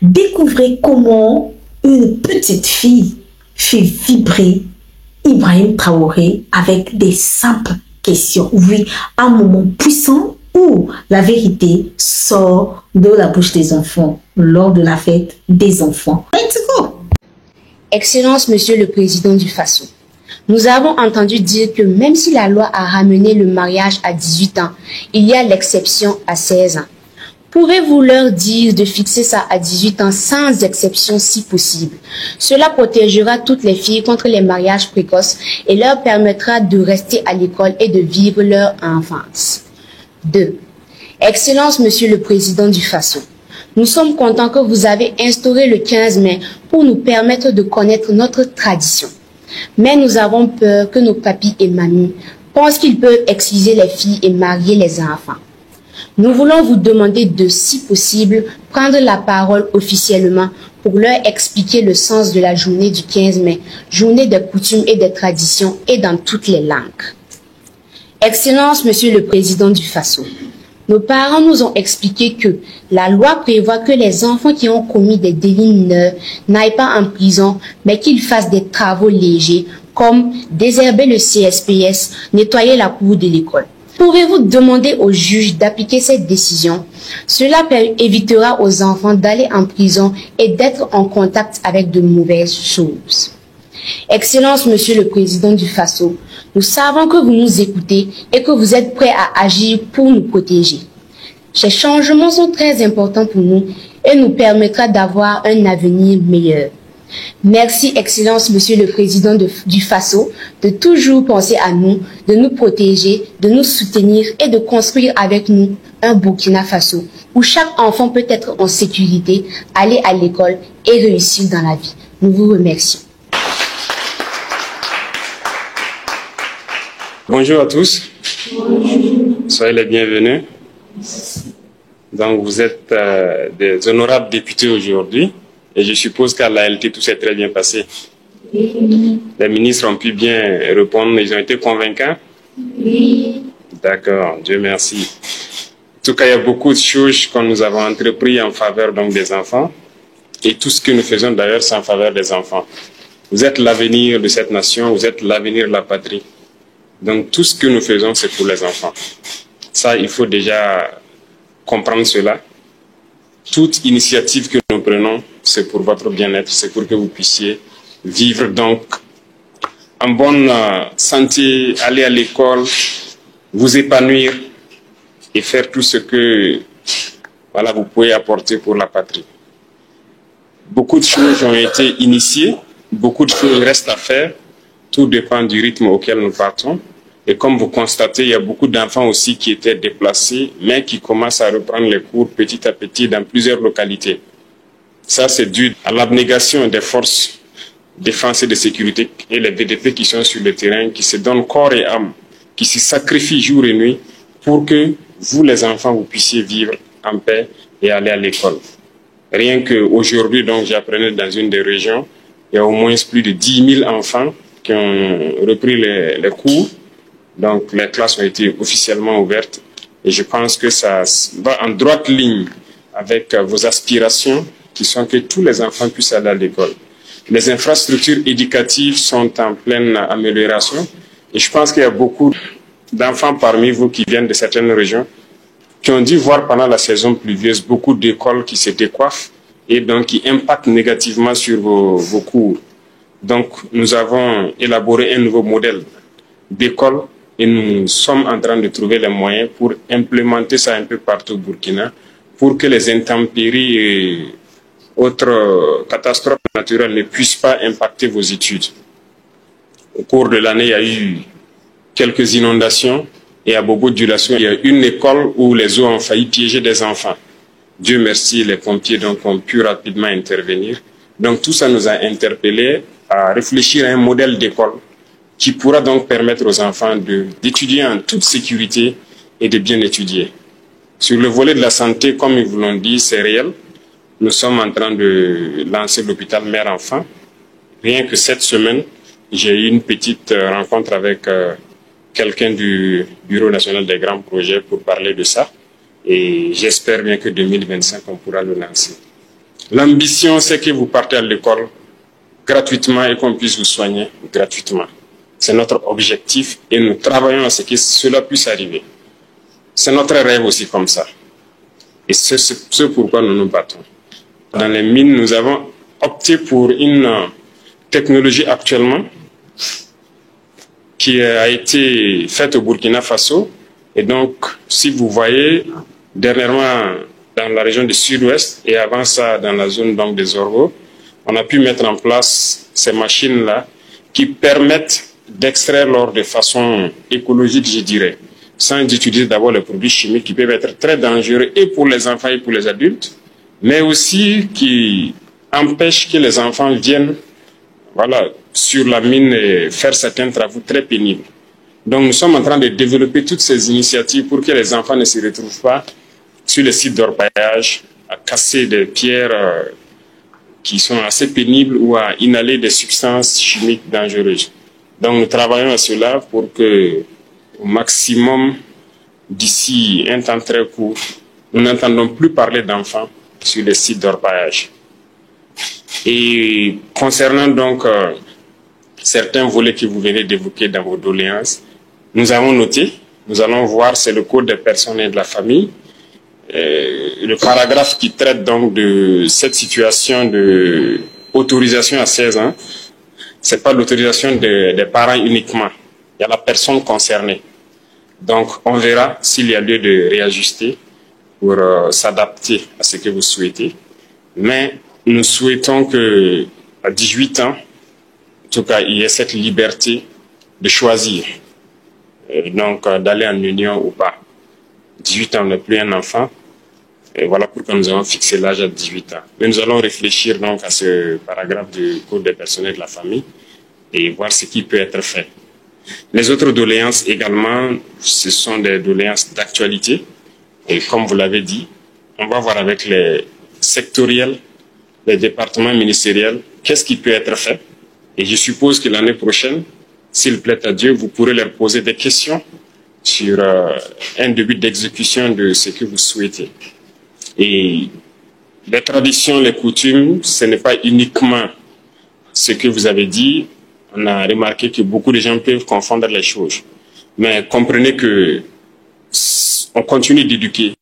Découvrez comment une petite fille fait vibrer Ibrahim Traoré avec des simples questions. Oui, un moment puissant où la vérité sort de la bouche des enfants lors de la fête des enfants. Let's go! Excellence, Monsieur le Président du Faso. Nous avons entendu dire que même si la loi a ramené le mariage à 18 ans, il y a l'exception à 16 ans. Pourrez-vous leur dire de fixer ça à 18 ans sans exception si possible? Cela protégera toutes les filles contre les mariages précoces et leur permettra de rester à l'école et de vivre leur enfance. 2. Excellence, Monsieur le Président du Faso. Nous sommes contents que vous avez instauré le 15 mai pour nous permettre de connaître notre tradition. Mais nous avons peur que nos papis et mamies pensent qu'ils peuvent exciser les filles et marier les enfants. Nous voulons vous demander de, si possible, prendre la parole officiellement pour leur expliquer le sens de la journée du 15 mai, journée des coutumes et des traditions et dans toutes les langues. Excellence, Monsieur le Président du Faso, nos parents nous ont expliqué que la loi prévoit que les enfants qui ont commis des délits mineurs n'aillent pas en prison, mais qu'ils fassent des travaux légers comme désherber le CSPS, nettoyer la cour de l'école. Pouvez-vous demander au juge d'appliquer cette décision? Cela évitera aux enfants d'aller en prison et d'être en contact avec de mauvaises choses. Excellence, Monsieur le Président du Faso, nous savons que vous nous écoutez et que vous êtes prêts à agir pour nous protéger. Ces changements sont très importants pour nous et nous permettra d'avoir un avenir meilleur. Merci, Excellence, Monsieur le Président du Faso, de toujours penser à nous, de nous protéger, de nous soutenir et de construire avec nous un Burkina Faso où chaque enfant peut être en sécurité, aller à l'école et réussir dans la vie. Nous vous remercions. Bonjour à tous. Bonjour. Soyez les bienvenus. Donc, vous êtes des honorables députés aujourd'hui. Et je suppose qu'à l'ALT, tout s'est très bien passé. Oui. Les ministres ont pu bien répondre, ils ont été convaincants? Oui. D'accord, Dieu merci. En tout cas, il y a beaucoup de choses que nous avons entrepris en faveur donc, des enfants. Et tout ce que nous faisons d'ailleurs, c'est en faveur des enfants. Vous êtes l'avenir de cette nation, vous êtes l'avenir de la patrie. Donc tout ce que nous faisons, c'est pour les enfants. Ça, il faut déjà comprendre cela. Toute initiative que nous prenons, c'est pour votre bien-être, c'est pour que vous puissiez vivre donc en bonne santé, aller à l'école, vous épanouir et faire tout ce que voilà, vous pouvez apporter pour la patrie. Beaucoup de choses ont été initiées, beaucoup de choses restent à faire, tout dépend du rythme auquel nous partons. Et comme vous constatez, il y a beaucoup d'enfants aussi qui étaient déplacés, mais qui commencent à reprendre les cours petit à petit dans plusieurs localités. Ça, c'est dû à l'abnégation des forces de défense et de sécurité et les VDP qui sont sur le terrain, qui se donnent corps et âme, qui se sacrifient jour et nuit pour que vous, les enfants, vous puissiez vivre en paix et aller à l'école. Rien qu'aujourd'hui, donc, j'apprenais dans une des régions, il y a au moins plus de 10 000 enfants qui ont repris les cours. Donc, les classes ont été officiellement ouvertes et je pense que ça va en droite ligne avec vos aspirations qui sont que tous les enfants puissent aller à l'école. Les infrastructures éducatives sont en pleine amélioration et je pense qu'il y a beaucoup d'enfants parmi vous qui viennent de certaines régions qui ont dû voir pendant la saison pluvieuse beaucoup d'écoles qui se décoiffent et donc qui impactent négativement sur vos cours. Donc, nous avons élaboré un nouveau modèle d'école et nous sommes en train de trouver les moyens pour implémenter ça un peu partout au Burkina pour que les intempéries et autres catastrophes naturelles ne puissent pas impacter vos études. Au cours de l'année, il y a eu quelques inondations et à Bobo-Dioulasso, il y a une école où les eaux ont failli piéger des enfants. Dieu merci, les pompiers donc, ont pu rapidement intervenir. Donc tout ça nous a interpellés à réfléchir à un modèle d'école qui pourra donc permettre aux enfants d'étudier en toute sécurité et de bien étudier. Sur le volet de la santé, comme ils vous l'ont dit, c'est réel. Nous sommes en train de lancer l'hôpital mère-enfant. Rien que cette semaine, j'ai eu une petite rencontre avec quelqu'un du Bureau national des grands projets pour parler de ça. Et j'espère bien que 2025, on pourra le lancer. L'ambition, c'est que vous partez à l'école gratuitement et qu'on puisse vous soigner gratuitement. C'est notre objectif et nous travaillons à ce que cela puisse arriver. C'est notre rêve aussi comme ça. Et c'est ce pourquoi nous nous battons. Dans les mines, nous avons opté pour une technologie actuellement qui a été faite au Burkina Faso. Et donc, si vous voyez, dernièrement, dans la région du sud-ouest et avant ça, dans la zone donc, des Orgo, on a pu mettre en place ces machines-là qui permettent d'extraire l'or de façon écologique, je dirais, sans utiliser d'abord les produits chimiques qui peuvent être très dangereux et pour les enfants et pour les adultes, mais aussi qui empêchent que les enfants viennent sur la mine et faire certains travaux très pénibles. Donc nous sommes en train de développer toutes ces initiatives pour que les enfants ne se retrouvent pas sur les sites d'orpaillage à casser des pierres qui sont assez pénibles ou à inhaler des substances chimiques dangereuses. Donc nous travaillons à cela pour que, au maximum, d'ici un temps très court, nous n'entendons plus parler d'enfants sur les sites d'orpaillage. Et concernant donc certains volets que vous venez d'évoquer dans vos doléances, nous avons noté, nous allons voir, c'est le code des personnes et de la famille, le paragraphe qui traite donc de cette situation de autorisation à 16 ans. C'est pas l'autorisation des parents uniquement, il y a la personne concernée. Donc on verra s'il y a lieu de réajuster pour s'adapter à ce que vous souhaitez. Mais nous souhaitons que à 18 ans, en tout cas, il y ait cette liberté de choisir, donc d'aller en union ou pas. 18 ans, on n'est plus un enfant. Et voilà pourquoi nous avons fixé l'âge à 18 ans. Mais nous allons réfléchir donc à ce paragraphe du Code des personnes et de la famille et voir ce qui peut être fait. Les autres doléances également, ce sont des doléances d'actualité. Et comme vous l'avez dit, on va voir avec les sectoriels, les départements ministériels, qu'est-ce qui peut être fait. Et je suppose que l'année prochaine, s'il plaît à Dieu, vous pourrez leur poser des questions sur un début d'exécution de ce que vous souhaitez. Et les traditions, les coutumes, ce n'est pas uniquement ce que vous avez dit. On a remarqué que beaucoup de gens peuvent confondre les choses. Mais comprenez que on continue d'éduquer.